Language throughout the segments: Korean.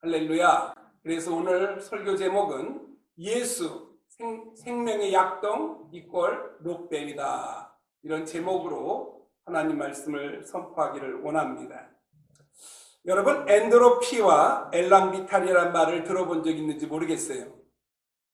할렐루야. 그래서 오늘 설교 제목은 예수 생명의 약동 이꼴 녹뱀이다. 이런 제목으로 하나님 말씀을 선포하기를 원합니다. 여러분, 엔도로피와 엘랑비탈이라는 말을 들어본 적 있는지 모르겠어요.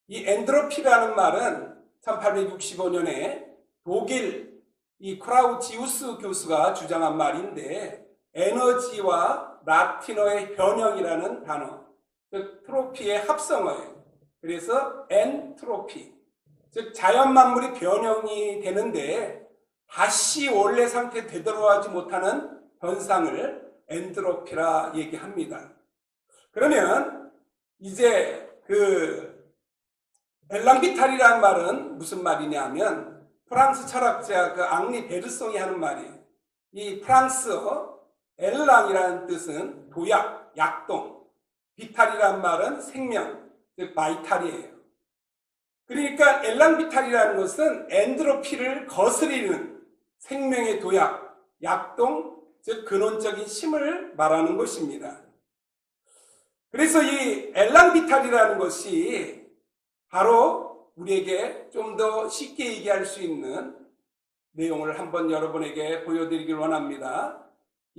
이 엔도로피라는 말은 1865년에 독일 이 크라우치우스 교수가 주장한 말인데, 에너지와 라틴어의 변형이라는 단어, 즉 트로피의 합성어예요. 그래서 엔트로피, 즉 자연 만물이 변형이 되는데 다시 원래 상태에 되돌아가지 못하는 현상을 엔트로피라 얘기합니다. 그러면 이제 엘랑비탈이라는 말은 무슨 말이냐면 프랑스 철학자 앙리 베르송이 하는 말이에요. 이 프랑스어 엘랑이라는 뜻은 도약, 약동, 비탈이라는 말은 생명, 즉 바이탈이에요. 그러니까 엘랑비탈이라는 것은 엔트로피를 거스리는 생명의 도약, 약동, 즉 근원적인 힘을 말하는 것입니다. 그래서 이 엘랑비탈이라는 것이 바로 우리에게 좀 더 쉽게 얘기할 수 있는 내용을 한번 여러분에게 보여드리길 원합니다.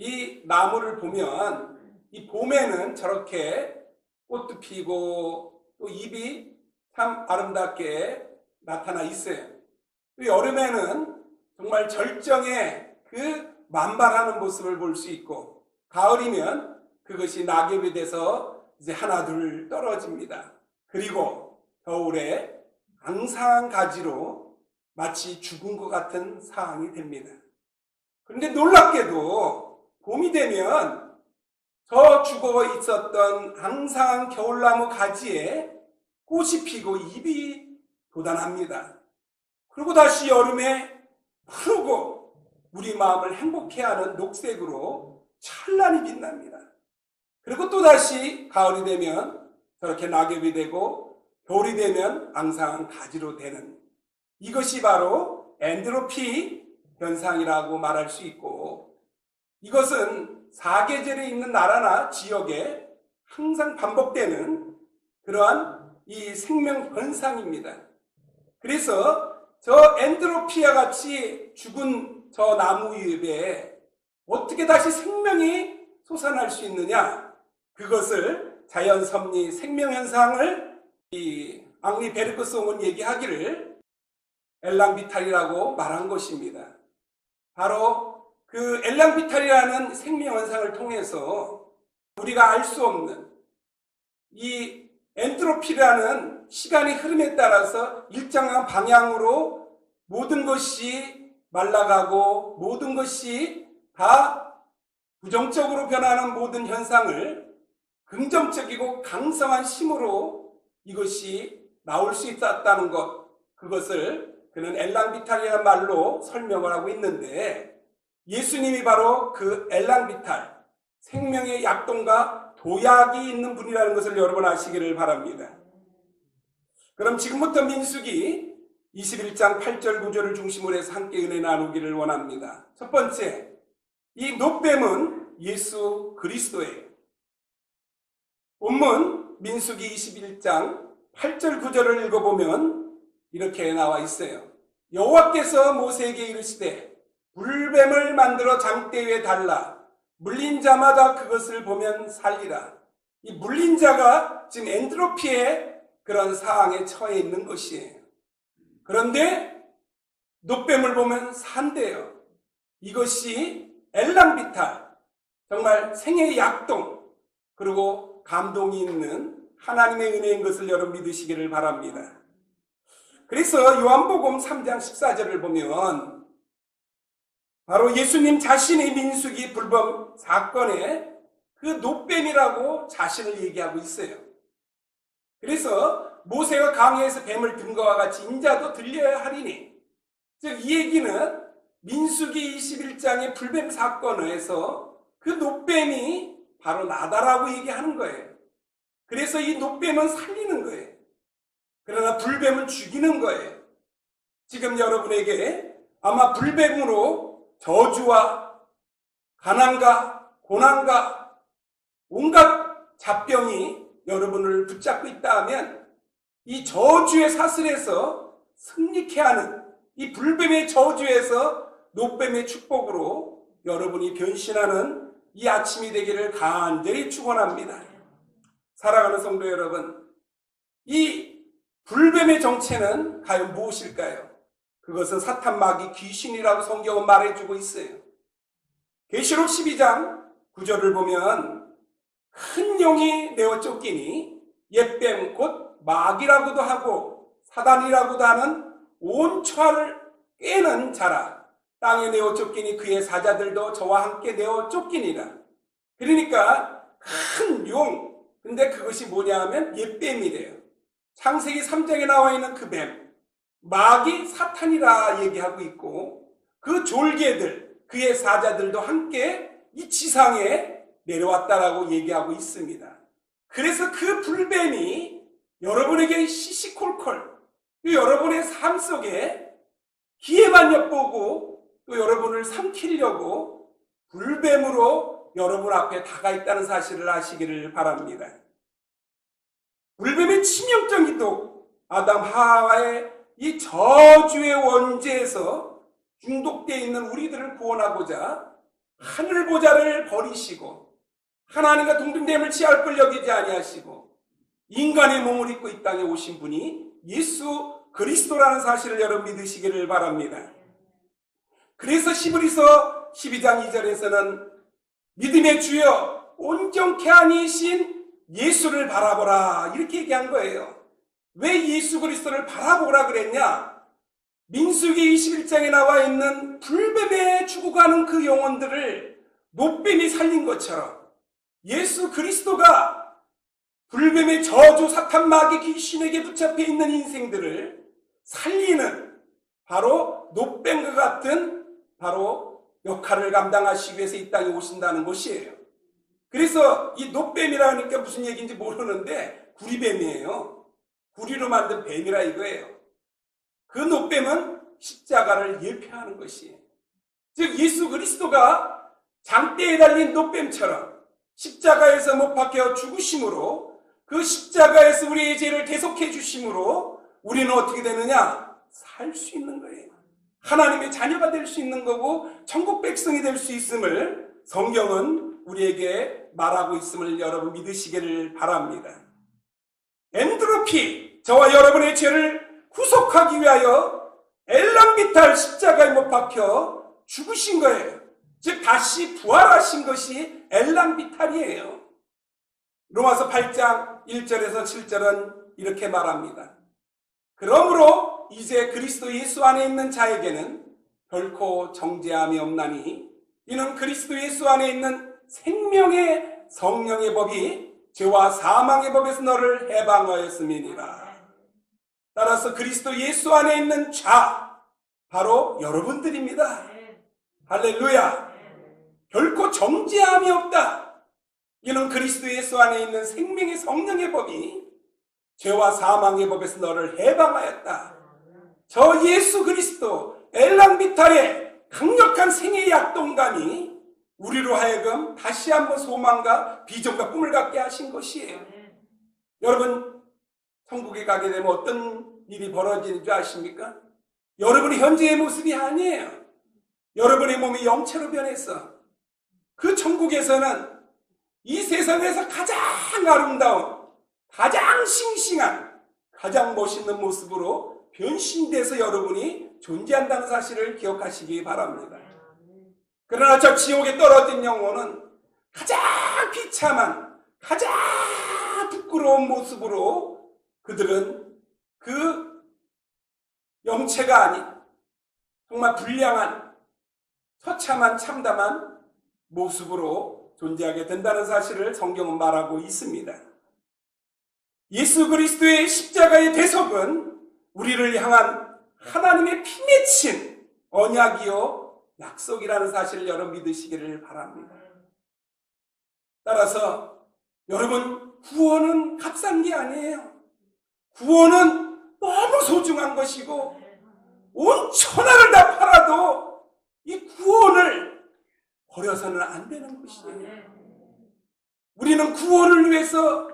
이 나무를 보면 이 봄에는 저렇게 꽃도 피고 또 잎이 참 아름답게 나타나 있어요. 또 여름에는 정말 절정의 그 만발하는 모습을 볼 수 있고, 가을이면 그것이 낙엽이 돼서 이제 하나 둘 떨어집니다. 그리고 겨울에 앙상한 가지로 마치 죽은 것 같은 상황이 됩니다. 그런데 놀랍게도 봄이 되면 저 죽어 있었던 앙상한 겨울나무 가지에 꽃이 피고 잎이 돋아납니다. 그리고 다시 여름에 푸르고 우리 마음을 행복해 하는 녹색으로 찬란히 빛납니다. 그리고 또다시 가을이 되면 저렇게 낙엽이 되고 겨울이 되면 앙상한 가지로 되는, 이것이 바로 엔트로피 현상이라고 말할 수 있고, 이것은 사계절에 있는 나라나 지역에 항상 반복되는 그러한 이 생명 현상입니다. 그래서 저 엔트로피와 같이 죽은 저 나무 잎에 어떻게 다시 생명이 솟아날 수 있느냐, 그것을 자연 섭리 생명 현상을 이 앙리 베르크송은 얘기하기를 엘랑비탈이라고 말한 것입니다. 바로 그 엘랑비탈이라는 생명 현상을 통해서 우리가 알 수 없는 이 엔트로피라는 시간의 흐름에 따라서 일정한 방향으로 모든 것이 말라가고 모든 것이 다 부정적으로 변하는 모든 현상을 긍정적이고 강성한 힘으로 이것이 나올 수 있었다는 것, 그것을 그는 엘랑비탈이라는 말로 설명을 하고 있는데, 예수님이 바로 그 엘랑비탈, 생명의 약동과 도약이 있는 분이라는 것을 여러분 아시기를 바랍니다. 그럼 지금부터 민수기 21장 8절 9절을 중심으로 해서 함께 은혜 나누기를 원합니다. 첫 번째, 이 녹뱀은 예수 그리스도예요. 본문 민수기 21장 8절 9절을 읽어보면 이렇게 나와 있어요. 여호와께서 모세에게 이르시되 불뱀을 만들어 장대 위에 달라 물린 자마다 그것을 보면 살리라. 이 물린 자가 지금 엔트로피의 그런 상황에 처해 있는 것이에요. 그런데 녹뱀을 보면 산대요. 이것이 엘랑비탈, 정말 생의 약동, 그리고 감동이 있는 하나님의 은혜인 것을 여러분 믿으시기를 바랍니다. 그래서 요한복음 3장 14절을 보면 바로 예수님 자신의 민수기 불법 사건에 그 녹뱀이라고 자신을 얘기하고 있어요. 그래서 모세가 강야에서 뱀을 든 것과 같이 인자도 들려야 하리니, 즉 이 얘기는 민수기 21장의 불뱀 사건에서 그 녹뱀이 바로 나다라고 얘기하는 거예요. 그래서 이 녹뱀은 살리는 거예요. 그러나 불뱀은 죽이는 거예요. 지금 여러분에게 아마 불뱀으로 저주와 가난과 고난과 온갖 잡병이 여러분을 붙잡고 있다 하면 이 저주의 사슬에서 승리케 하는 이 불뱀의 저주에서 노뱀의 축복으로 여러분이 변신하는 이 아침이 되기를 간절히 축원합니다. 사랑하는 성도 여러분, 이 불뱀의 정체는 과연 무엇일까요? 그것은 사탄 마귀 귀신이라고 성경은 말해주고 있어요. 계시록 12장 9절을 보면 큰 용이 내어 쫓기니 옛뱀 곧 마귀라고도 하고 사단이라고도 하는 온 초를 꿰는 자라. 땅에 내어 쫓기니 그의 사자들도 저와 함께 내어 쫓기니라. 그러니까 큰 용, 근데 그것이 뭐냐 하면 옛뱀이래요. 창세기 3장에 나와 있는 그 뱀, 마귀 사탄이라 얘기하고 있고 그 졸개들, 그의 사자들도 함께 이 지상에 내려왔다라고 얘기하고 있습니다. 그래서 그 불뱀이 여러분에게 시시콜콜, 여러분의 삶 속에 기회만 엿보고 또 여러분을 삼키려고 불뱀으로 여러분 앞에 다가 있다는 사실을 아시기를 바랍니다. 불뱀의 치명적인 독, 아담 하와의 이 저주의 원죄에서 중독되어 있는 우리들을 구원하고자 하늘 보좌를 버리시고 하나님과 동등됨을 취할 걸 여기지 아니하시고 인간의 몸을 입고 이 땅에 오신 분이 예수 그리스도라는 사실을 여러분 믿으시기를 바랍니다. 그래서 히브리서 12장 2절에서는 믿음의 주여 온전케 하니신 예수를 바라보라 이렇게 얘기한 거예요. 왜 예수 그리스도를 바라보라 그랬냐? 민수기 21장에 나와 있는 불뱀에 죽어가는 그 영혼들을 노뱀이 살린 것처럼 예수 그리스도가 불뱀의 저주 사탄 마귀 귀신에게 붙잡혀 있는 인생들을 살리는 바로 노뱀과 같은 바로 역할을 감당하시기 위해서 이 땅에 오신다는 것이에요. 그래서 이 노뱀이라니까 무슨 얘기인지 모르는데 구리뱀이에요. 구리로 만든 뱀이라 이거예요. 그 노뱀은 십자가를 예표하는 것이에요. 즉 예수 그리스도가 장대에 달린 노뱀처럼 십자가에서 못 박혀 죽으심으로 그 십자가에서 우리의 죄를 대속해 주심으로 우리는 어떻게 되느냐? 살 수 있는 거예요. 하나님의 자녀가 될 수 있는 거고 천국 백성이 될 수 있음을 성경은 우리에게 말하고 있음을 여러분 믿으시기를 바랍니다. 엔드로피, 저와 여러분의 죄를 구속하기 위하여 엘람비탈 십자가에 못 박혀 죽으신 거예요. 즉 다시 부활하신 것이 엘람비탈이에요. 로마서 8장 1절에서 7절은 이렇게 말합니다. 그러므로 이제 그리스도 예수 안에 있는 자에게는 결코 정죄함이 없나니 이는 그리스도 예수 안에 있는 생명의 성령의 법이 죄와 사망의 법에서 너를 해방하였음이니라. 따라서 그리스도 예수 안에 있는 자 바로 여러분들입니다. 할렐루야. 결코 정죄함이 없다. 이는 그리스도 예수 안에 있는 생명의 성령의 법이 죄와 사망의 법에서 너를 해방하였다. 저 예수 그리스도 엘람비탈의 강력한 생의 약동감이 우리로 하여금 다시 한번 소망과 비전과 꿈을 갖게 하신 것이에요. 여러분 천국에 가게 되면 어떤 일이 벌어지는 줄 아십니까? 여러분의 현재의 모습이 아니에요. 여러분의 몸이 영체로 변해서 그 천국에서는 이 세상에서 가장 아름다운 가장 싱싱한 가장 멋있는 모습으로 변신돼서 여러분이 존재한다는 사실을 기억하시기 바랍니다. 그러나 저 지옥에 떨어진 영혼은 가장 비참한 가장 부끄러운 모습으로 그들은 그 영체가 아닌 정말 불량한 처참한 참담한 모습으로 존재하게 된다는 사실을 성경은 말하고 있습니다. 예수 그리스도의 십자가의 대속은 우리를 향한 하나님의 피 맺힌 언약이요 약속이라는 사실을 여러분 믿으시기를 바랍니다. 따라서 여러분 구원은 값싼 게 아니에요. 구원은 너무 소중한 것이고 온 천하를 다 팔아도 이 구원을 버려서는 안 되는 것이에요. 우리는 구원을 위해서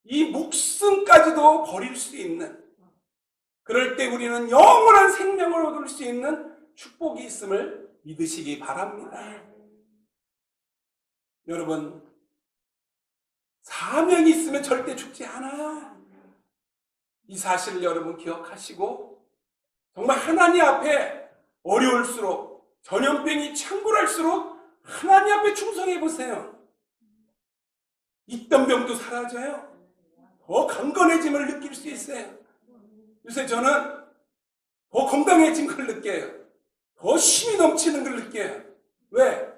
이 목숨까지도 버릴 수 있는, 그럴 때 우리는 영원한 생명을 얻을 수 있는 축복이 있음을 믿으시기 바랍니다. 여러분, 사명이 있으면 절대 죽지 않아요. 이 사실을 여러분 기억하시고 정말 하나님 앞에 어려울수록, 전염병이 창궐할수록 하나님 앞에 충성해 보세요. 있던 병도 사라져요. 더 강건해짐을 느낄 수 있어요. 요새 저는 더 건강해진 걸 느껴요. 더 힘이 넘치는 걸 느껴요. 왜?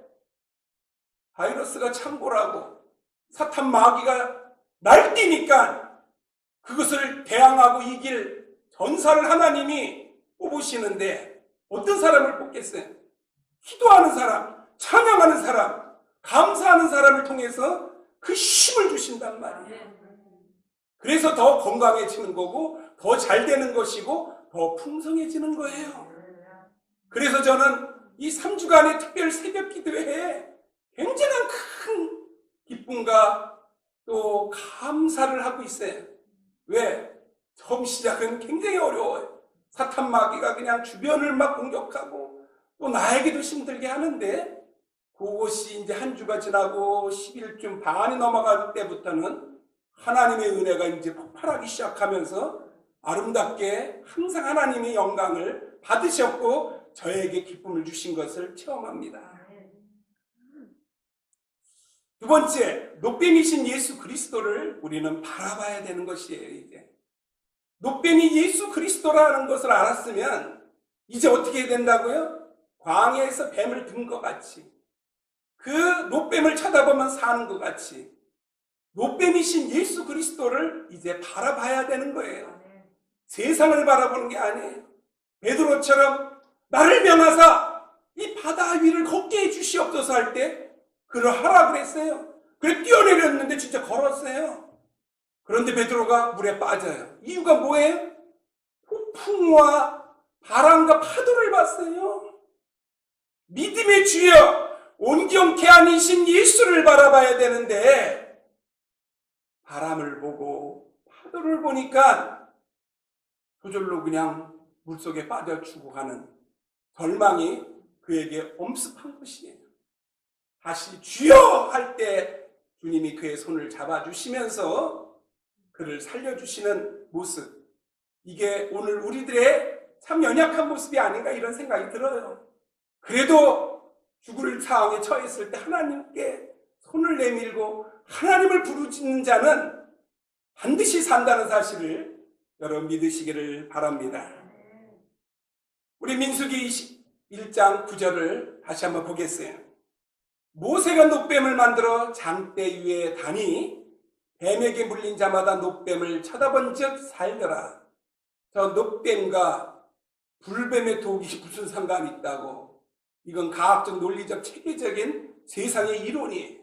바이러스가 창궐하고 사탄 마귀가 날뛰니까 그것을 대항하고 이길 전사를 하나님이 뽑으시는데 어떤 사람을 뽑겠어요? 기도하는 사람, 찬양하는 사람, 감사하는 사람을 통해서 그 힘을 주신단 말이에요. 그래서 더 건강해지는 거고 더 잘 되는 것이고 더 풍성해지는 거예요. 그래서 저는 이 3주간의 특별 새벽 기도회에 굉장한 큰 기쁨과 또 감사를 하고 있어요. 왜? 처음 시작은 굉장히 어려워요. 사탄 마귀가 그냥 주변을 막 공격하고 또 나에게도 힘들게 하는데, 그것이 이제 한 주가 지나고 10일쯤 반이 넘어갈 때부터는 하나님의 은혜가 이제 폭발하기 시작하면서 아름답게 항상 하나님의 영광을 받으셨고 저에게 기쁨을 주신 것을 체험합니다. 두 번째, 노뱀이신 예수 그리스도를 우리는 바라봐야 되는 것이에요. 이제 노뱀이 예수 그리스도라는 것을 알았으면 이제 어떻게 해야 된다고요? 광야에서 뱀을 든 것 같이, 그 노뱀을 쳐다보면 사는 것 같이 노뱀이신 예수 그리스도를 이제 바라봐야 되는 거예요. 세상을 바라보는 게 아니에요. 베드로처럼 나를 명하사 이 바다 위를 걷게 해주시옵소서 할 때 그를 하라 그랬어요. 그래 뛰어내렸는데 진짜 걸었어요. 그런데 베드로가 물에 빠져요. 이유가 뭐예요? 폭풍과 바람과 파도를 봤어요. 믿음의 주여 온경케 아니신 예수를 바라봐야 되는데 바람을 보고 파도를 보니까 저절로 그냥 물속에 빠져 죽어가는 절망이 그에게 엄습한 것이에요. 다시 주여 할 때 주님이 그의 손을 잡아주시면서 그를 살려주시는 모습, 이게 오늘 우리들의 참 연약한 모습이 아닌가 이런 생각이 들어요. 그래도 죽을 상황에 처했을 때 하나님께 손을 내밀고 하나님을 부르짖는 자는 반드시 산다는 사실을 여러분 믿으시기를 바랍니다. 우리 민수기 21장 9절을 다시 한번 보겠어요. 모세가 노뱀을 만들어 장대 위에 다니 뱀에게 물린 자마다 노뱀을 쳐다본 즉 살더라. 저 노뱀과 불뱀의 독이 무슨 상관이 있다고? 이건 과학적 논리적 체계적인 세상의 이론이에요.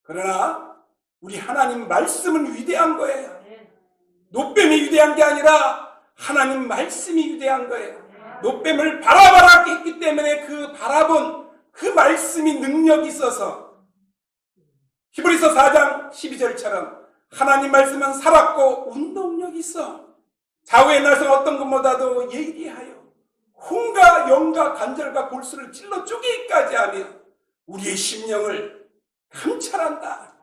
그러나 우리 하나님 말씀은 위대한 거예요. 노뱀이 위대한 게 아니라 하나님 말씀이 위대한 거예요. 노뱀을 바라봐라 했기 때문에 그 바라본 그 말씀이 능력이 있어서 히브리서 4장 12절처럼 하나님 말씀은 살았고 운동력이 있어 좌우의 날선 어떤 것보다도 예리하여 혼과 영과 관절과 골수를 찔러 쪼개기까지 하며 우리의 심령을 감찰한다.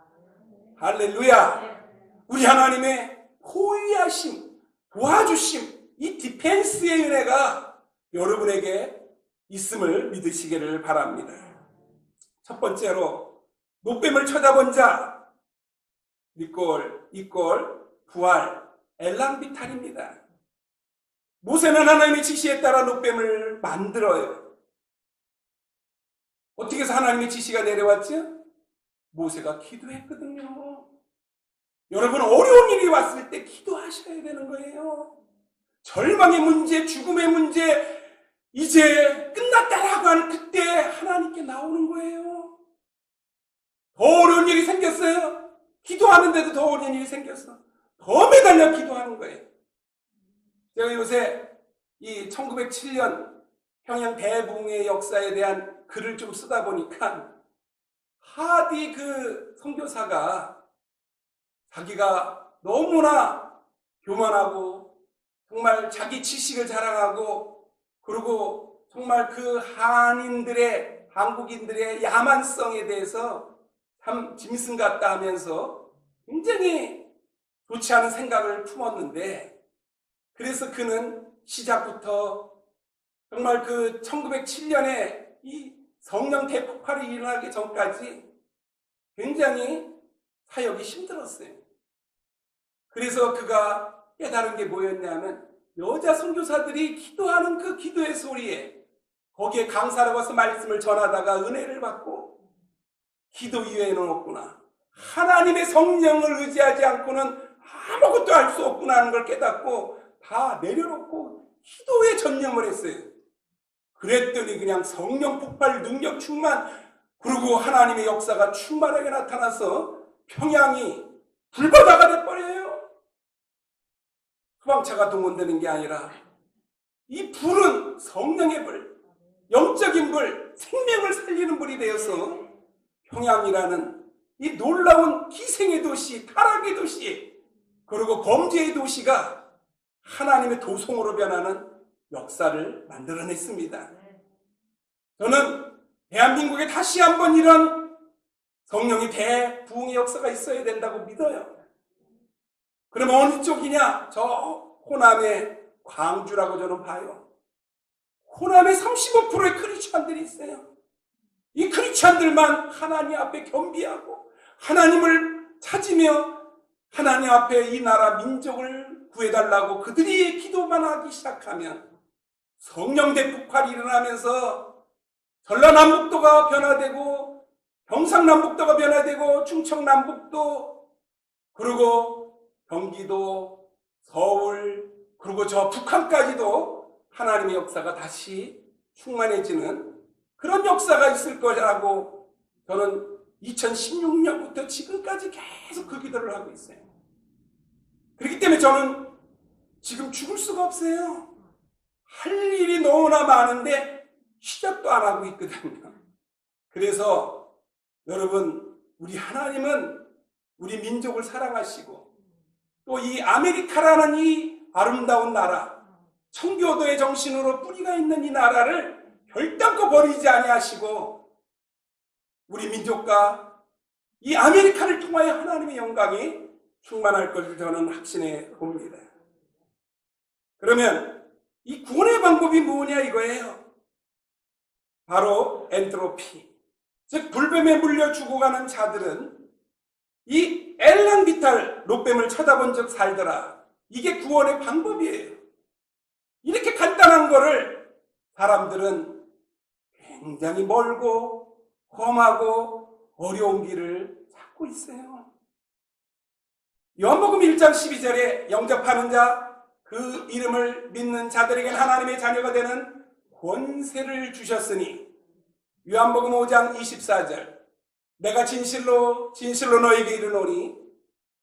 할렐루야. 우리 하나님의 호위하심, 도와주심, 이 디펜스의 은혜가 여러분에게 있음을 믿으시기를 바랍니다. 첫 번째로 노뱀을 쳐다본 자, 이꼴 부활 엘랑비탈입니다. 모세는 하나님의 지시에 따라 노뱀을 만들어요. 어떻게 해서 하나님의 지시가 내려왔죠? 모세가 기도했거든요. 여러분, 어려운 일이 왔을 때 기도하셔야 되는 거예요. 절망의 문제, 죽음의 문제, 이제 끝났다라고 하는 그때 하나님께 나오는 거예요. 더 어려운 일이 생겼어요. 기도하는데도 더 어려운 일이 생겼어. 더 매달려 기도하는 거예요. 제가 요새 이 1907년 평양 대붕의 역사에 대한 글을 좀 쓰다 보니까 하디 그 선교사가 자기가 너무나 교만하고 정말 자기 지식을 자랑하고 그리고 정말 그 한국인들의 야만성에 대해서 참 짐승 같다 하면서 굉장히 좋지 않은 생각을 품었는데, 그래서 그는 시작부터 정말 그 1907년에 이 성령 대폭발이 일어나기 전까지 굉장히 사역이 힘들었어요. 그래서 그가 깨달은 게 뭐였냐면, 여자 선교사들이 기도하는 그 기도의 소리에 거기에 강사로 와서 말씀을 전하다가 은혜를 받고 기도 이외에는 없구나, 하나님의 성령을 의지하지 않고는 아무것도 할 수 없구나 하는 걸 깨닫고 다 내려놓고 기도에 전념을 했어요. 그랬더니 그냥 성령 폭발, 능력 충만, 그리고 하나님의 역사가 충만하게 나타나서 평양이 불바다가 돼버려요. 소방차가 동원되는 게 아니라 이 불은 성령의 불, 영적인 불, 생명을 살리는 불이 되어서 평양이라는 이 놀라운 기생의 도시, 타락의 도시, 그리고 범죄의 도시가 하나님의 도성으로 변하는 역사를 만들어냈습니다. 저는 대한민국에 다시 한번 이런 성령의 대부흥의 역사가 있어야 된다고 믿어요. 그러면 어느 쪽이냐? 저 호남의 광주라고 저는 봐요. 호남에 35%의 크리스찬들이 있어요. 이 크리스찬들만 하나님 앞에 겸비하고 하나님을 찾으며 하나님 앞에 이 나라 민족을 구해달라고 그들이 기도만 하기 시작하면 성령 대폭발이 일어나면서 전라남북도가 변화되고 경상남북도가 변화되고 충청남북도, 그리고 경기도, 서울, 그리고 저 북한까지도 하나님의 역사가 다시 충만해지는 그런 역사가 있을 거라고 저는 2016년부터 지금까지 계속 그 기도를 하고 있어요. 그렇기 때문에 저는 지금 죽을 수가 없어요. 할 일이 너무나 많은데 시작도 안 하고 있거든요. 그래서 여러분, 우리 하나님은 우리 민족을 사랑하시고 또 이 아메리카라는 이 아름다운 나라, 청교도의 정신으로 뿌리가 있는 이 나라를 결단코 버리지 아니하시고 우리 민족과 이 아메리카를 통하여 하나님의 영광이 충만할 것을 저는 확신해 봅니다. 그러면 이 구원의 방법이 뭐냐 이거예요. 바로 엔트로피, 즉 불뱀에 물려 죽어가는 자들은 이 엘랑비탈 롯뱀을 쳐다본 적 살더라, 이게 구원의 방법이에요. 이렇게 간단한 거를 사람들은 굉장히 멀고 험하고 어려운 길을 찾고 있어요. 요한복음 1장 12절에 영접하는 자, 그 이름을 믿는 자들에게는 하나님의 자녀가 되는 권세를 주셨으니, 요한복음 5장 24절, 내가 진실로 진실로 너에게 이르노니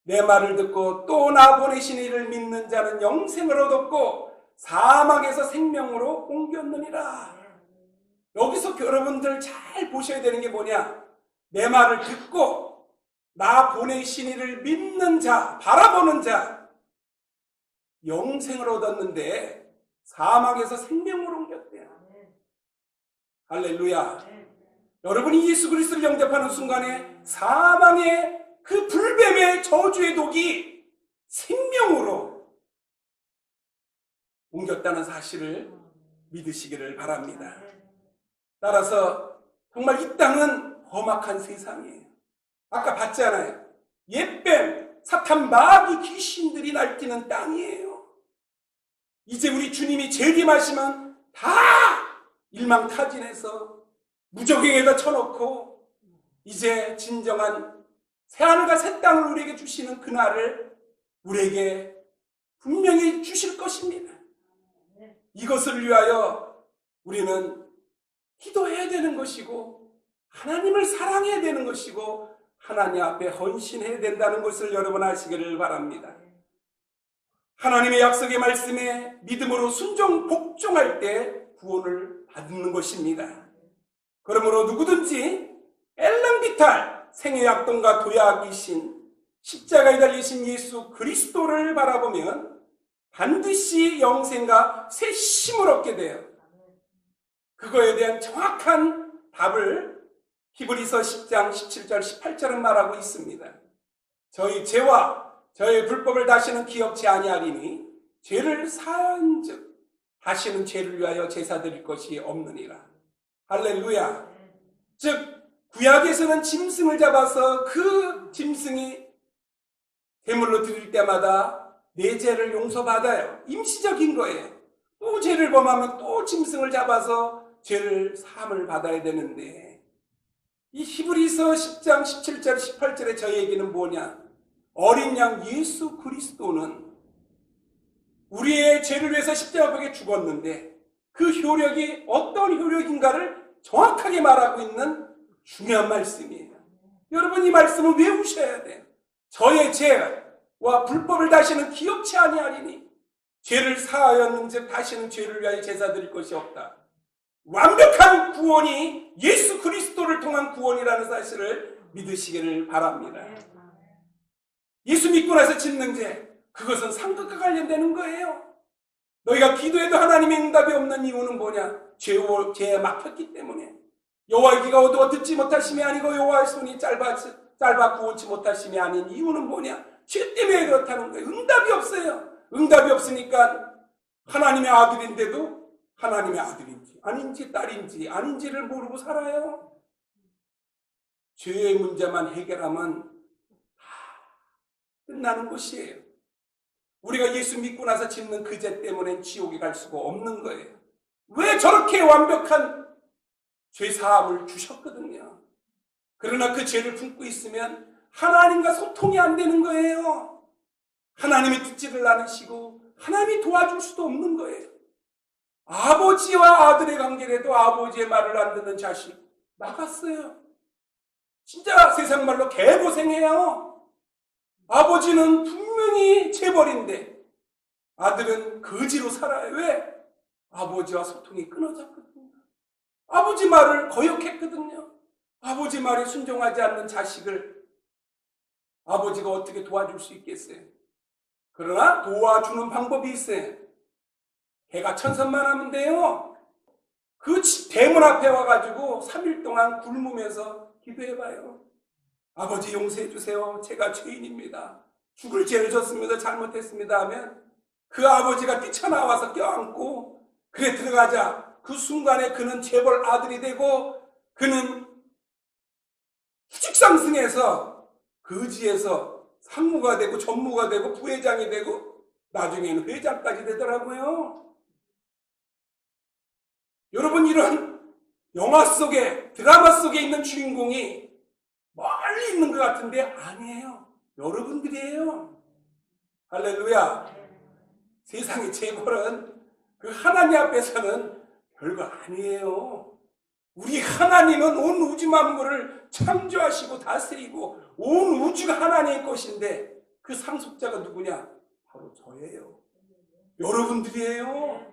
내 말을 듣고 또 나 보내신 이를 믿는 자는 영생을 얻었고 사망에서 생명으로 옮겼느니라. 여기서 여러분들 잘 보셔야 되는 게 뭐냐, 내 말을 듣고 나 보내신 이를 믿는 자, 바라보는 자, 영생을 얻었는데 사망에서 생명으로 옮겼대요. 할렐루야. 여러분이 예수 그리스도를 영접하는 순간에 사망의 그 불뱀의 저주의 독이 생명으로 옮겼다는 사실을 믿으시기를 바랍니다. 따라서 정말 이 땅은 험악한 세상이에요. 아까 봤잖아요. 옛뱀, 사탄, 마귀, 귀신들이 날뛰는 땅이에요. 이제 우리 주님이 재림하시면 다 일망타진해서 무적행에다 쳐놓고 이제 진정한 새하늘과 새 땅을 우리에게 주시는 그날을 우리에게 분명히 주실 것입니다. 이것을 위하여 우리는 기도해야 되는 것이고 하나님을 사랑해야 되는 것이고 하나님 앞에 헌신해야 된다는 것을 여러분 아시기를 바랍니다. 하나님의 약속의 말씀에 믿음으로 순종, 복종할 때 구원을 받는 것입니다. 그러므로 누구든지 엘랑비탈 생애약동과 도약이신 십자가에 달리신 예수 그리스도를 바라보면 반드시 영생과 새 힘을 얻게 돼요. 그거에 대한 정확한 답을 히브리서 10장 17절 18절은 말하고 있습니다. 저희 죄와 저희 불법을 다시는 기억지 아니하리니 죄를 사한즉 다시는 죄를 위하여 제사 드릴 것이 없느니라. 할렐루야. 즉 구약에서는 짐승을 잡아서 그 짐승이 제물로 드릴 때마다 내 죄를 용서받아요. 임시적인 거예요. 또 죄를 범하면 또 짐승을 잡아서 죄를 사함을 받아야 되는데, 이 히브리서 10장 17절 18절에 저 얘기는 뭐냐? 어린 양 예수 그리스도는 우리의 죄를 위해서 십자가에 죽었는데 그 효력이 어떤 효력인가를 정확하게 말하고 있는 중요한 말씀이에요. 여러분, 이 말씀을 외우셔야 돼요. 저의 죄와 불법을 다시는 기억치 아니하리니 죄를 사하였는즉 다시는 죄를 위하여 제사 드릴 것이 없다. 완벽한 구원이 예수 그리스도를 통한 구원이라는 사실을 믿으시기를 바랍니다. 예수 믿고 나서 짓는 죄, 그것은 상급과 관련되는 거예요. 너희가 기도해도 하나님의 응답이 없는 이유는 뭐냐? 죄에 막혔기 때문에. 여호와의 귀가 어두워 듣지 못하심이 아니고 여호와의 손이 짧아 구원치 못하심이 아닌 이유는 뭐냐? 죄 때문에 그렇다는 거예요. 응답이 없어요. 응답이 없으니까 하나님의 아들인데도 하나님의 아들인지 아닌지 딸인지 아닌지를 모르고 살아요. 죄의 문제만 해결하면 다 끝나는 것이에요. 우리가 예수 믿고 나서 짓는 그 죄 때문에 지옥에 갈 수가 없는 거예요. 왜 저렇게 완벽한 죄사함을 주셨거든요. 그러나 그 죄를 품고 있으면 하나님과 소통이 안 되는 거예요. 하나님이 듣지를 않으시고 하나님이 도와줄 수도 없는 거예요. 아버지와 아들의 관계라도 아버지의 말을 안 듣는 자식 나갔어요. 진짜 세상 말로 개고생해요. 아버지는 분명히 재벌인데 아들은 거지로 살아요. 왜? 아버지와 소통이 끊어졌거든요. 아버지 말을 거역했거든요. 아버지 말에 순종하지 않는 자식을 아버지가 어떻게 도와줄 수 있겠어요? 그러나 도와주는 방법이 있어요. 개가 천선만하면 돼요. 그 대문 앞에 와가지고 3일 동안 굶으면서 기도해봐요. 아버지 용서해 주세요. 제가 죄인입니다. 죽을 죄를 졌습니다. 잘못했습니다 하면 그 아버지가 뛰쳐나와서 껴안고 그래 들어가자. 그 순간에 그는 재벌 아들이 되고 그는 수직상승해서 거지에서 상무가 되고 전무가 되고 부회장이 되고 나중에는 회장까지 되더라고요. 여러분, 이런 영화 속에 드라마 속에 있는 주인공이 멀리 있는 것 같은데 아니에요. 여러분들이에요. 할렐루야. 세상의 재벌은 그 하나님 앞에서는 별거 아니에요. 우리 하나님은 온 우주 만물을 창조하시고 다스리고 온 우주가 하나님의 것인데 그 상속자가 누구냐? 바로 저예요. 여러분들이에요.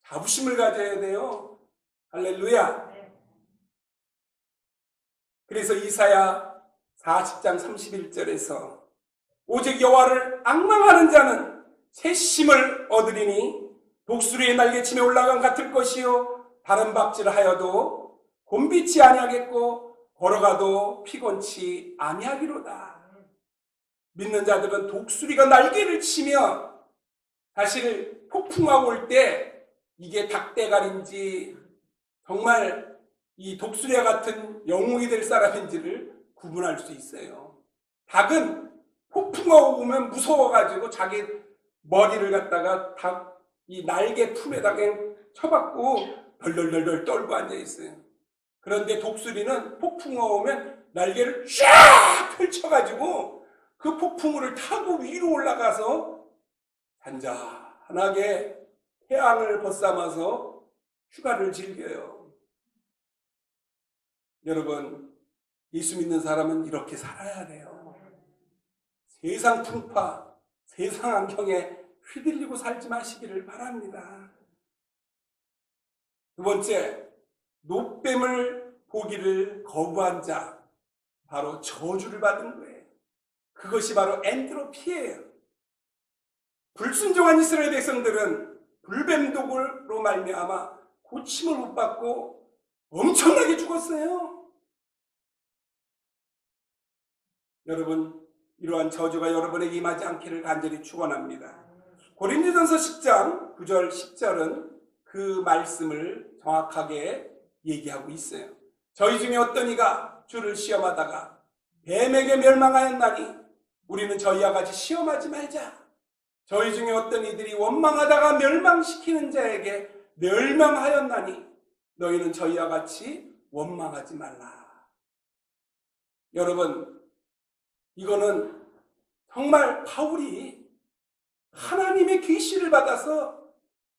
자부심을 가져야 돼요. 할렐루야. 그래서 이사야 40장 31절에서 오직 여호와를 앙망하는 자는 새 힘을 얻으리니 독수리의 날개침에 올라간 같을 것이요 다른 박질하여도 곤비치 아니하겠고 걸어가도 피곤치 아니하기로다. 믿는 자들은 독수리가 날개를 치며 사실 폭풍하고 올 때 이게 닭대가리인지 정말 이 독수리와 같은 영웅이 될 사람인지를 구분할 수 있어요. 닭은 폭풍하고 오면 무서워가지고 자기 머리를 갖다가 닭 이 날개 품에다가 쳐박고 덜덜덜덜 떨고 앉아있어요. 그런데 독수리는 폭풍이 오면 날개를 쫙 펼쳐가지고 그 폭풍우를 타고 위로 올라가서 잔잔하게 태양을 벗삼아서 휴가를 즐겨요. 여러분, 예수 믿는 사람은 이렇게 살아야 돼요. 세상 풍파, 세상 안경에 휘둘리고 살지 마시기를 바랍니다. 두 번째, 노뱀을 보기를 거부한 자, 바로 저주를 받은 거예요. 그것이 바로 엔트로피예요. 불순종한 이스라엘 백성들은 불뱀독으로 말미암아 고침을 못 받고 엄청나게 죽었어요. 여러분, 이러한 저주가 여러분에게 임하지 않기를 간절히 축원합니다. 고린도전서 10장 9절 10절은 그 말씀을 정확하게 얘기하고 있어요. 저희 중에 어떤 이가 주를 시험하다가 뱀에게 멸망하였나니 우리는 저희와 같이 시험하지 말자. 저희 중에 어떤 이들이 원망하다가 멸망시키는 자에게 멸망하였나니 너희는 저희와 같이 원망하지 말라. 여러분, 이거는 정말 바울이 하나님의 계시를 받아서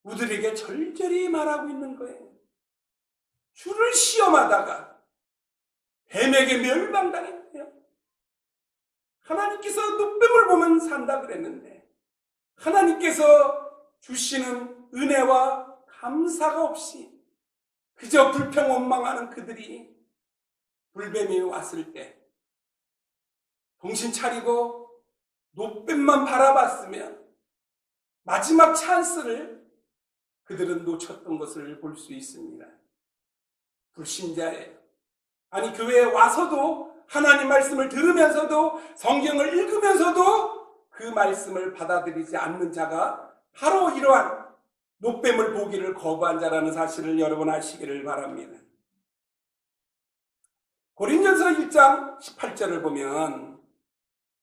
우리들에게 절절히 말하고 있는 거예요. 주를 시험하다가 뱀에게 멸망당했대요. 하나님께서 눈뱀을 보면 산다 그랬는데 하나님께서 주시는 은혜와 감사가 없이 그저 불평 원망하는 그들이 불뱀이 왔을 때 정신 차리고 노뱀만 바라봤으면 마지막 찬스를 그들은 놓쳤던 것을 볼 수 있습니다. 불신자예요. 아니, 교회에 와서도 하나님 말씀을 들으면서도 성경을 읽으면서도 그 말씀을 받아들이지 않는 자가 바로 이러한 노뱀을 보기를 거부한 자라는 사실을 여러분 아시기를 바랍니다. 고린도전서 1장 18절을 보면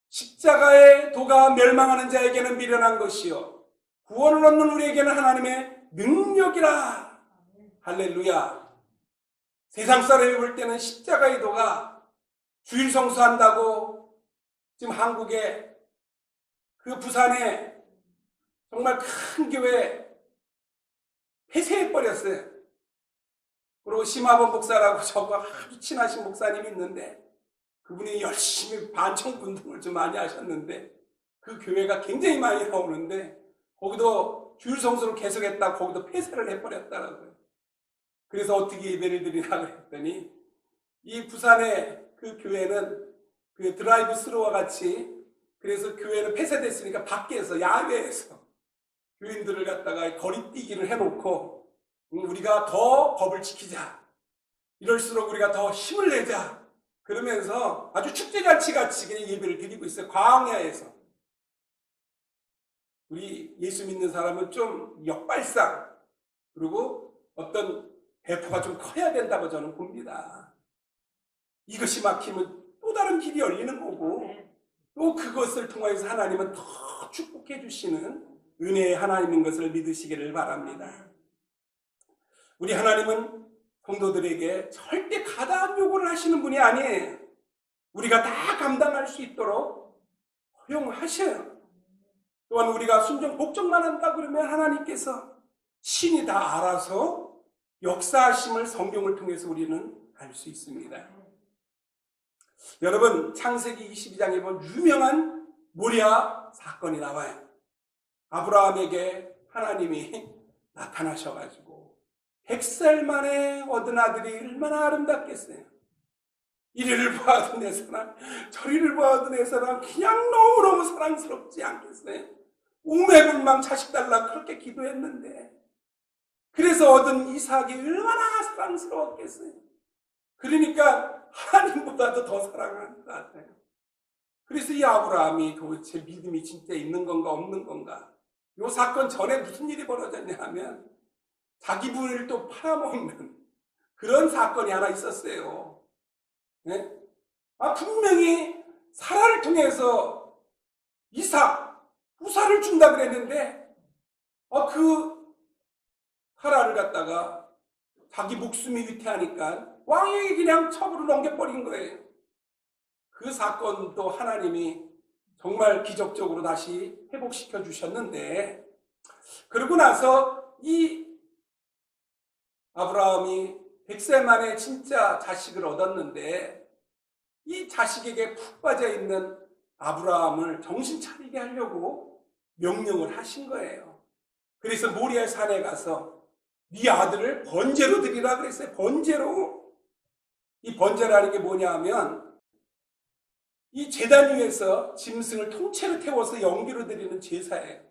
십자가의 도가 멸망하는 자에게는 미련한 것이요 구원을 얻는 우리에게는 하나님의 능력이라. 할렐루야. 세상 사람이 볼 때는 십자가의 도가 주일 성수한다고 지금 한국에 그 부산에 정말 큰 교회 폐쇄해버렸어요. 그리고 심화범 목사라고 저거 아주 친하신 목사님이 있는데 그분이 열심히 반청운동을 좀 많이 하셨는데 그 교회가 굉장히 많이 나오는데 거기도 주일 성수를 계속했다 거기도 폐쇄를 해버렸다라고요. 그래서 어떻게 예배를 드리냐고 했더니 이 부산의 그 교회는 그 드라이브 스루와 같이 그래서 교회는 폐쇄됐으니까 밖에서 야외에서 교인들을 갖다가 거리뛰기를 해놓고 우리가 더 법을 지키자. 이럴수록 우리가 더 힘을 내자. 그러면서 아주 축제잔치 같이 그냥 예배를 드리고 있어요. 광야에서. 우리 예수 믿는 사람은 좀 역발상 그리고 어떤 배포가 좀 커야 된다고 저는 봅니다. 이것이 막히면 또 다른 길이 열리는 거고 또 그것을 통해서 하나님은 더 축복해 주시는 은혜의 하나님인 것을 믿으시기를 바랍니다. 우리 하나님은 성도들에게 절대 가다한 요구를 하시는 분이 아니에요. 우리가 다 감당할 수 있도록 허용하셔요. 또한 우리가 순종 복종만 한다 그러면 하나님께서 신이 다 알아서 역사하심을 성경을 통해서 우리는 알 수 있습니다. 여러분, 창세기 22장에 보면 유명한 모리아 사건이 나와요. 아브라함에게 하나님이 나타나셔가지고 100살 만에 얻은 아들이 얼마나 아름답겠어요. 이리를 보아도 내 사랑, 저리를 보아도 내 사랑, 그냥 너무너무 사랑스럽지 않겠어요? 웅매불망 자식 달라 그렇게 기도했는데 그래서 얻은 이삭이 얼마나 사랑스러웠겠어요. 그러니까 하나님보다도 더 사랑하는 것 같아요. 그래서 이 아브라함이 도대체 믿음이 진짜 있는 건가 없는 건가. 이 사건 전에 무슨 일이 벌어졌냐 하면 자기 분을 또 팔아먹는 그런 사건이 하나 있었어요. 네? 분명히 사라를 통해서 이삭 후사를 준다 그랬는데 그 사라를 갖다가 자기 목숨이 위태하니까 왕에게 그냥 첩으로 넘겨버린 거예요. 그 사건도 하나님이 정말 기적적으로 다시 회복시켜 주셨는데 그러고 나서 이 아브라함이 100세 만에 진짜 자식을 얻었는데 이 자식에게 푹 빠져있는 아브라함을 정신 차리게 하려고 명령을 하신 거예요. 그래서 모리아 산에 가서 네 아들을 번제로 드리라 그랬어요. 번제로. 이 번제라는 게 뭐냐 하면 이 제단 위에서 짐승을 통째로 태워서 연기로 드리는 제사예요.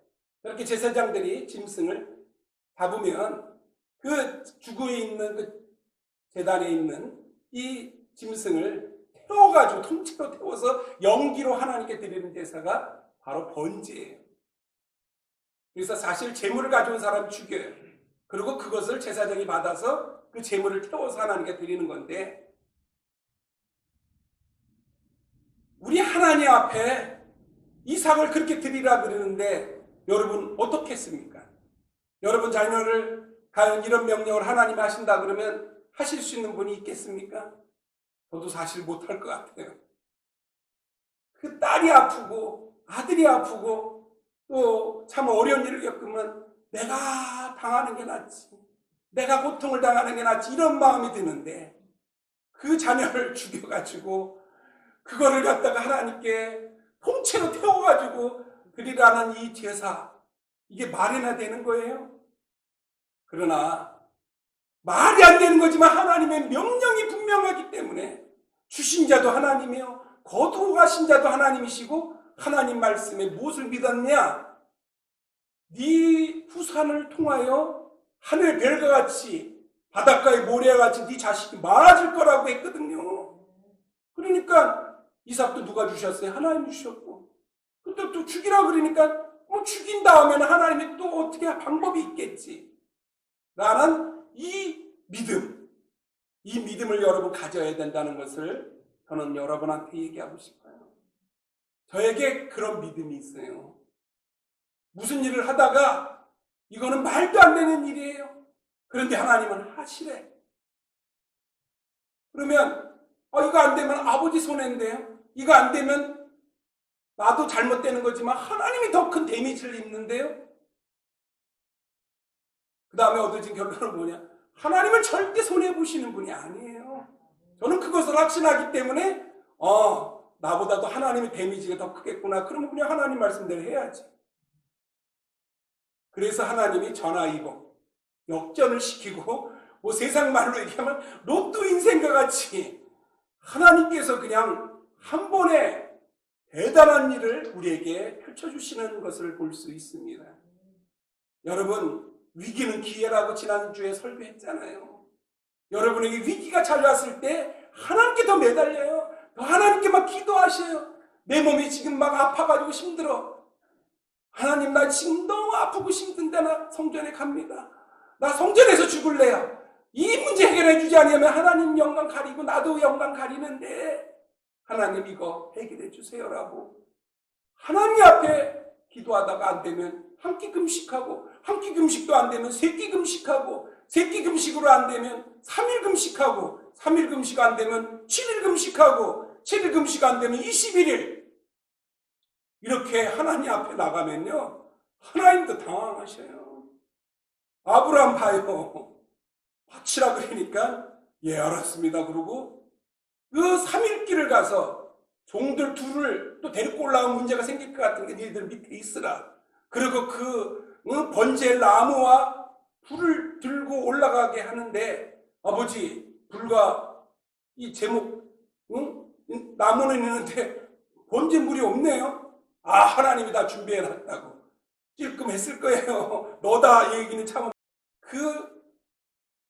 그렇게 제사장들이 짐승을 잡으면 그 주구에 있는 그 제단에 있는 이 짐승을 태워가지고 통째로 태워서 연기로 하나님께 드리는 제사가 바로 번제예요. 그래서 사실 제물을 가져온 사람 죽여요. 그리고 그것을 제사장이 받아서 그 제물을 태워서 하나님께 드리는 건데, 우리 하나님 앞에 이삭을 그렇게 드리라 그러는데 여러분 어떻게 했습니까? 여러분 자녀를 과연 이런 명령을 하나님이 하신다 그러면 하실 수 있는 분이 있겠습니까? 저도 사실 못할 것 같아요. 그 딸이 아프고 아들이 아프고 또 참 어려운 일을 겪으면 내가 당하는 게 낫지, 내가 고통을 당하는 게 낫지, 이런 마음이 드는데 그 자녀를 죽여가지고 그거를 갖다가 하나님께 통째로 태워가지고 드리라는 이 제사, 이게 말이나 되는 거예요? 그러나 말이 안 되는 거지만 하나님의 명령이 분명하기 때문에 주신 자도 하나님이요 거두고 가신 자도 하나님이시고, 하나님 말씀에 무엇을 믿었냐? 네 후산을 통하여 하늘 별과 같이 바닷가의 모래와 같이 네 자식이 많아질 거라고 했거든요. 그러니까 이삭도 누가 주셨어요? 하나님이 주셨고, 또 죽이라 그러니까 죽인 다음에는 하나님이 또 어떻게 방법이 있겠지 라는 이 믿음을 여러분 가져야 된다는 것을 저는 여러분한테 얘기하고 싶어요. 저에게 그런 믿음이 있어요. 무슨 일을 하다가 이거는 말도 안 되는 일이에요. 그런데 하나님은 하시래. 그러면 이거 안 되면 아버지 손해인데요, 이거 안 되면 나도 잘못되는 거지만 하나님이 더 큰 데미지를 입는데요. 그 다음에 얻어진 결론은 뭐냐? 하나님은 절대 손해보시는 분이 아니에요. 저는 그것을 확신하기 때문에 나보다도 하나님의 데미지가 더 크겠구나. 그러면 그냥 하나님 말씀대로 해야지. 그래서 하나님이 전화위복 역전을 시키고, 세상 말로 얘기하면 로또 인생과 같이 하나님께서 그냥 한 번에 대단한 일을 우리에게 펼쳐주시는 것을 볼 수 있습니다. 여러분, 위기는 기회라고 지난주에 설교했잖아요. 여러분에게 위기가 찾아왔을 때 하나님께 더 매달려요. 더 하나님께 막 기도하셔요. 내 몸이 지금 막 아파가지고 힘들어. 하나님, 나 지금 너무 아프고 힘든데 나 성전에 갑니다. 나 성전에서 죽을래요. 이 문제 해결해 주지 않으면 하나님 영광 가리고 나도 영광 가리는데 하나님 이거 해결해 주세요라고 하나님 앞에 기도하다가 안 되면 한 끼 금식하고, 한 끼 금식도 안 되면 세 끼 금식하고, 세 끼 금식으로 안 되면 3일 금식하고, 3일 금식 안 되면 7일 금식하고, 7일 금식 안 되면 21일, 이렇게 하나님 앞에 나가면요 하나님도 당황하셔요. 아브라함 봐요. 바치라 그러니까 예 알았습니다 그러고 그 3일길을 가서 종들 둘을 또 데리고 올라오면 문제가 생길 것 같은 게 니들 밑에 있으라. 그리고 그 번제 나무와 불을 들고 올라가게 하는데, 아버지 불과 이 제목 나무는 있는데 번제물이 없네요. 하나님이 다 준비해놨다고 찔끔했을 거예요. 너다 얘기는 참. 그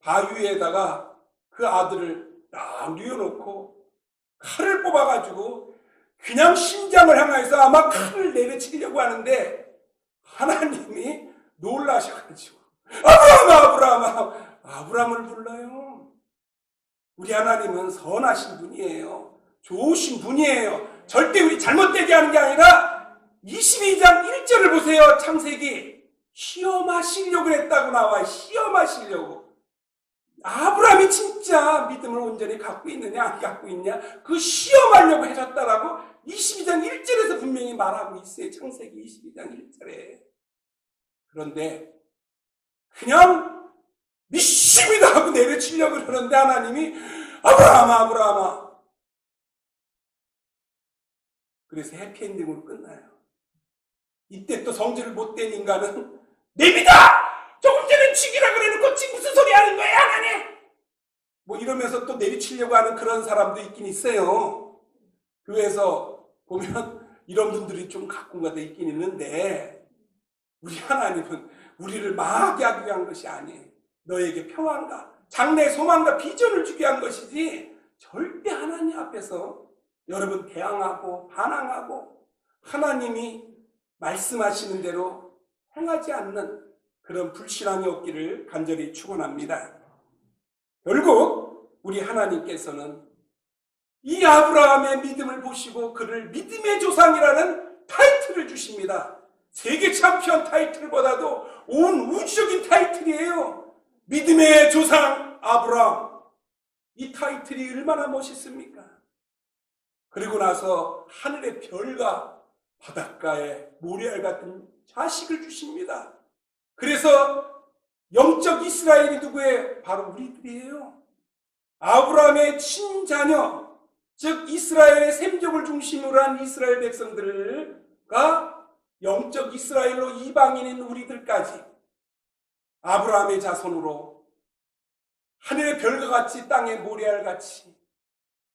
바위에다가 그 아들을 딱 뉘어놓고 칼을 뽑아가지고 그냥 심장을 향해서 아마 칼을 내려치려고 하는데 하나님이 놀라셔가지고 아브라함을 불러요. 우리 하나님은 선하신 분이에요. 좋으신 분이에요. 절대 우리 잘못되게 하는 게 아니라 22장 1절을 보세요. 창세기 시험하시려고 했다고 나와요. 시험하시려고. 아브라함이 진짜 믿음을 온전히 갖고 있느냐 안 갖고 있냐 그 시험하려고 해줬다라고 22장 1절에서 분명히 말하고 있어요. 창세기 22장 1절에. 그런데 그냥 믿습니다 하고 내려치려고 그러는데 하나님이 아브라함아. 그래서 해피엔딩으로 끝나요. 이때 또 성질을 못된 인간은 내비다! 조금 전에 죽이라 그래놓고 지금 무슨 소리 하는 거야 하나님? 뭐 이러면서 또 내리치려고 하는 그런 사람도 있긴 있어요. 교회에서 보면 이런 분들이 좀 가끔가다 있긴 있는데, 우리 하나님은 우리를 망하게 하기 위한 것이 아니에요. 너에게 평안과 장래 소망과 비전을 주기 위한 것이지, 절대 하나님 앞에서 여러분 대항하고 반항하고 하나님이 말씀하시는 대로 행하지 않는 그런 불신앙이 없기를 간절히 축원합니다. 결국 우리 하나님께서는 이 아브라함의 믿음을 보시고 그를 믿음의 조상이라는 타이틀을 주십니다. 세계 챔피언 타이틀보다도 온 우주적인 타이틀이에요. 믿음의 조상 아브라함. 이 타이틀이 얼마나 멋있습니까? 그리고 나서 하늘의 별과 바닷가에 모래알 같은 자식을 주십니다. 그래서 영적 이스라엘이 누구예요? 바로 우리들이에요. 아브라함의 친자녀, 즉 이스라엘의 셈족을 중심으로 한 이스라엘 백성들과 영적 이스라엘로 이방인인 우리들까지 아브라함의 자손으로 하늘의 별과 같이 땅의 모래알 같이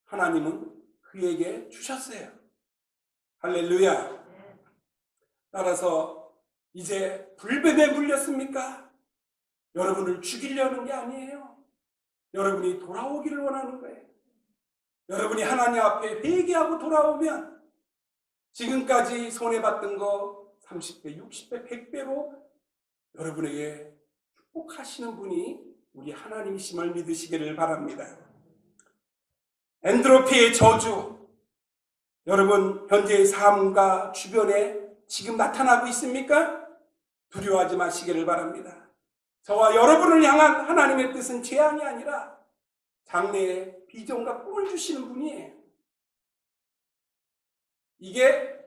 하나님은 그에게 주셨어요. 할렐루야. 따라서 이제 불뱀에 물렸습니까? 여러분을 죽이려는 게 아니에요. 여러분이 돌아오기를 원하는 거예요. 여러분이 하나님 앞에 회개하고 돌아오면 지금까지 손해봤던 거 30배, 60배, 100배로 여러분에게 축복하시는 분이 우리 하나님이심을 믿으시기를 바랍니다. 엔트로피의 저주, 여러분 현재의 삶과 주변에 지금 나타나고 있습니까? 두려워하지 마시기를 바랍니다. 저와 여러분을 향한 하나님의 뜻은 재앙이 아니라 장래의 비전과 꿈을 주시는 분이에요. 이게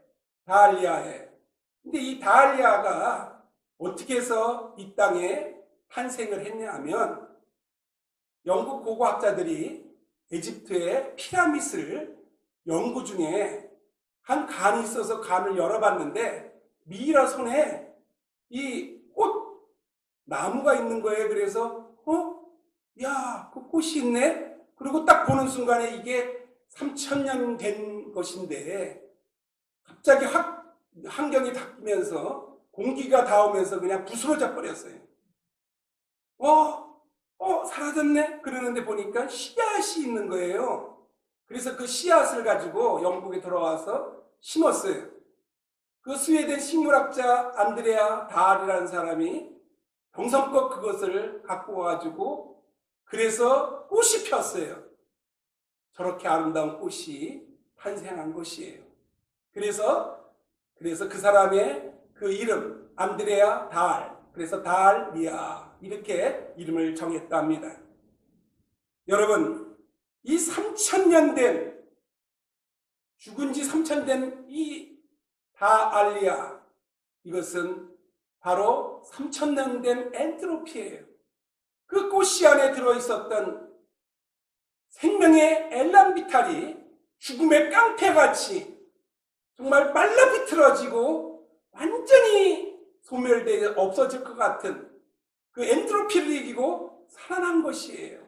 다알리아예요. 근데 이 다알리아가 어떻게 해서 이 땅에 탄생을 했냐 하면, 영국 고고학자들이 에집트의 피라미드를 연구 중에 한 간이 있어서 간을 열어봤는데 미이라 손에 이 꽃 나무가 있는 거예요. 그래서 야, 그 꽃이 있네. 그리고 딱 보는 순간에 이게 3000년 된 것인데 갑자기 환경이 바뀌면서 공기가 닿으면서 그냥 부스러져 버렸어요. 사라졌네? 그러는데 보니까 씨앗이 있는 거예요. 그래서 그 씨앗을 가지고 영국에 들어와서 심었어요. 그 스웨덴 식물학자 안드레아 다알이라는 사람이 정성껏 그것을 갖고 와가지고 그래서 꽃이 폈어요. 저렇게 아름다운 꽃이 탄생한 것이에요. 그래서 그 사람의 그 이름 안드레아 다알, 그래서 다알리아 이렇게 이름을 정했다 합니다. 여러분, 이 3000년 된, 죽은 지 3000년 된 이 다알리아, 이것은 바로 3000년 된 엔트로피예요. 그 꽃씨 안에 들어있었던 생명의 엘람비탈이 죽음의 깡패같이 정말 말라 비틀어지고 완전히 소멸되어 없어질 것 같은 그 엔트로피를 이기고 살아난 것이에요.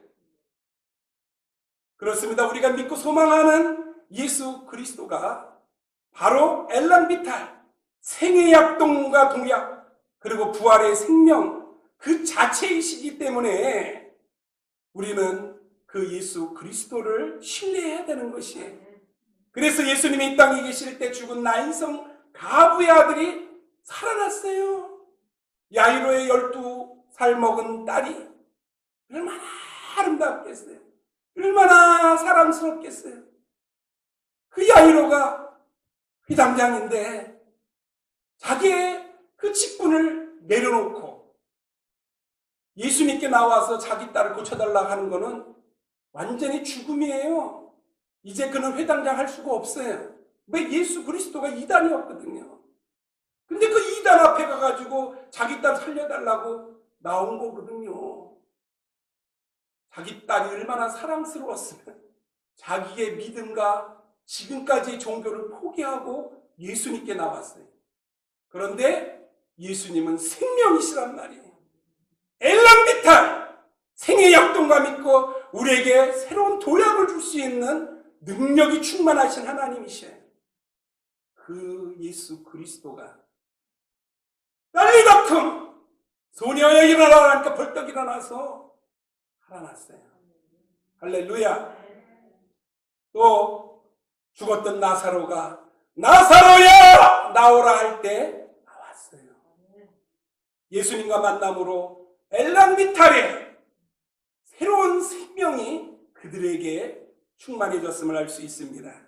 그렇습니다. 우리가 믿고 소망하는 예수 그리스도가 바로 엘람비탈, 생의 약동과 동약, 그리고 부활의 생명 그 자체이시기 때문에 우리는 그 예수 그리스도를 신뢰해야 되는 것이에요. 그래서 예수님이 이 땅에 계실 때 죽은 나인성 가부의 아들이 살아났어요. 야이로의 12살 먹은 딸이 얼마나 아름답겠어요. 얼마나 사랑스럽겠어요. 그 야이로가 회당장인데 자기의 그 직분을 내려놓고 예수님께 나와서 자기 딸을 고쳐달라고 하는 것은 완전히 죽음이에요. 이제 그는 회당장 할 수가 없어요. 왜? 예수 그리스도가 이단이었거든요. 근데 그 이단 앞에 가가지고 자기 딸 살려달라고 나온 거거든요. 자기 딸이 얼마나 사랑스러웠으면 자기의 믿음과 지금까지의 종교를 포기하고 예수님께 나왔어요. 그런데 예수님은 생명이시란 말이에요. 엘람비탈, 생의 약동과 믿고 우리에게 새로운 도약을 줄 수 있는 능력이 충만하신 하나님이셔요. 그 예수 그리스도가 난리다큼 소녀야 일어나라 하니까 벌떡 일어나서 살아났어요. 할렐루야. 또 죽었던 나사로가 나사로야 나오라 할 때 나왔어요. 예수님과 만남으로 엘랑비탈에 새로운 생명이 그들에게 충만해졌음을 알 수 있습니다.